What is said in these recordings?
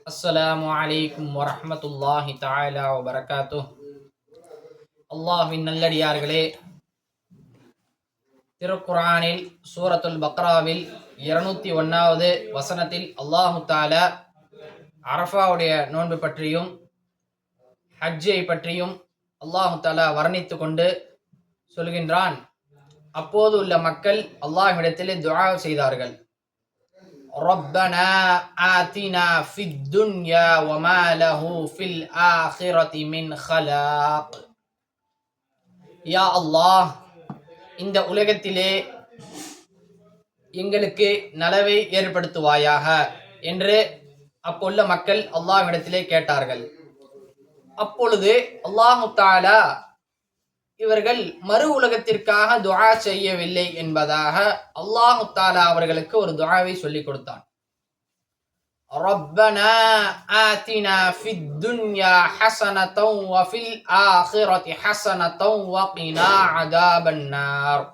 அஸ்ஸலாமு அலைக்கும் வரஹ்மத்துல்லாஹி தஆலா வபரகாத்துஹ். அல்லாஹ்வின் நல்லடியார்களே, திருக்குர்ஆனில் சூரத்துல் பக்ராவில் 201வது வசனத்தில் அல்லாஹு தஆலா அரஃபாவுடைய நோன்பு பற்றியும் ஹஜ்ஜை பற்றியும் அல்லாஹு தஆலா வர்ணித்து கொண்டு சொல்கின்றான். அப்போது உள்ள மக்கள் அல்லாஹ்விடத்திலே துஆ செய்தார்கள். ரப்பனா ஆத்தினா ஃபித் துன்யா வமா லஹு ஃபில் ஆখিরাতি மின் ஹலாக். யா அல்லாஹ், இந்த உலகத்திலே எங்களுக்கு நலவை ஏற்படுத்துவாயாக என்று அப்போள்ள மக்கள் அல்லாஹ்விடத்திலே கேட்டார்கள். அப்பொழுது அல்லாஹு தஆலா இவர்கள் மறு உலகத்திற்காக துஆ செய்யவில்லை என்பதாக அல்லாஹு தஆலா அவர்களுக்கு ஒரு துஆவை சொல்லிக் கொடுத்தான். ரப்பனா ஆத்தினா ஃபித் துன்யா ஹஸனத்தன் வ ஃபில் ஆখিরাতি ஹஸனத்தன் வ கினா அஸாபன் நார்.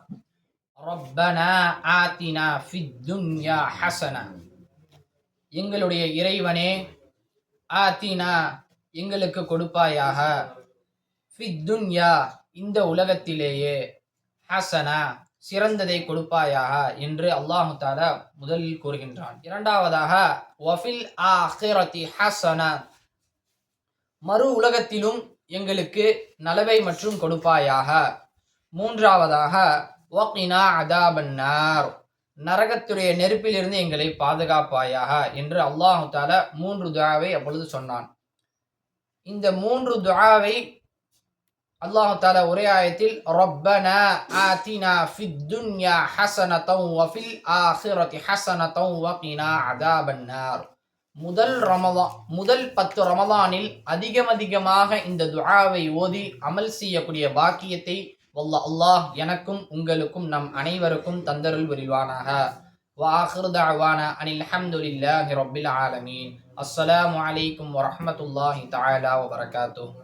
ரப்பனா ஆத்தினா ஃபித் துன்யா ஹஸனா. எங்களுடைய இறைவனே, ஆத்தினா எங்களுக்கு கொடுப்பாயாக, ஃபித் துன்யா இந்த உலகத்திலேயே, ஹசனா சிறந்ததை கொடுப்பாயாக என்று அல்லாஹு தஆலா முதலில் கூறுகின்றான். இரண்டாவதாக வஃபில் ஆখিরাতি ஹசனா, மறு உலகத்திலும் எங்களுக்கு நலவை மற்றும் கொடுப்பாயாக. மூன்றாவதாக வகினா அஸாபன் நார், நரகத்துடைய நெருப்பிலிருந்து எங்களை பாதுகாப்பாயாக என்று அல்லாஹு தஆலா 3 துஆவை அப்பொழுது சொன்னான். இந்த 3 துஆவை அல்லாஹு தஆலா ஒரே ஆயத்தில் ரப்பனா ஆத்தினா ஃபித் துன்யா ஹஸனத்தன் வ ஃபில் ஆখিরাতি ஹஸனத்தன் வ கினா அஸாபன் நார். முதல் 10 ரமலானில் அதிகமாக இந்த துஆவை ஓதி அமல் செய்யக்கூடிய பாக்கியத்தை அல்லாஹ் எனக்கும் உங்களுக்கும் நம் அனைவருக்கும் தந்தருள் புரிவானாக. வ ஆகிரு தஅவானா அனில் ஹம்துலில்லாஹி ரப்பில் ஆலமீன். அஸ்ஸலாமு அலைக்கும் வரஹ்மத்துல்லாஹி தஆலா வபரகாத்துஹு.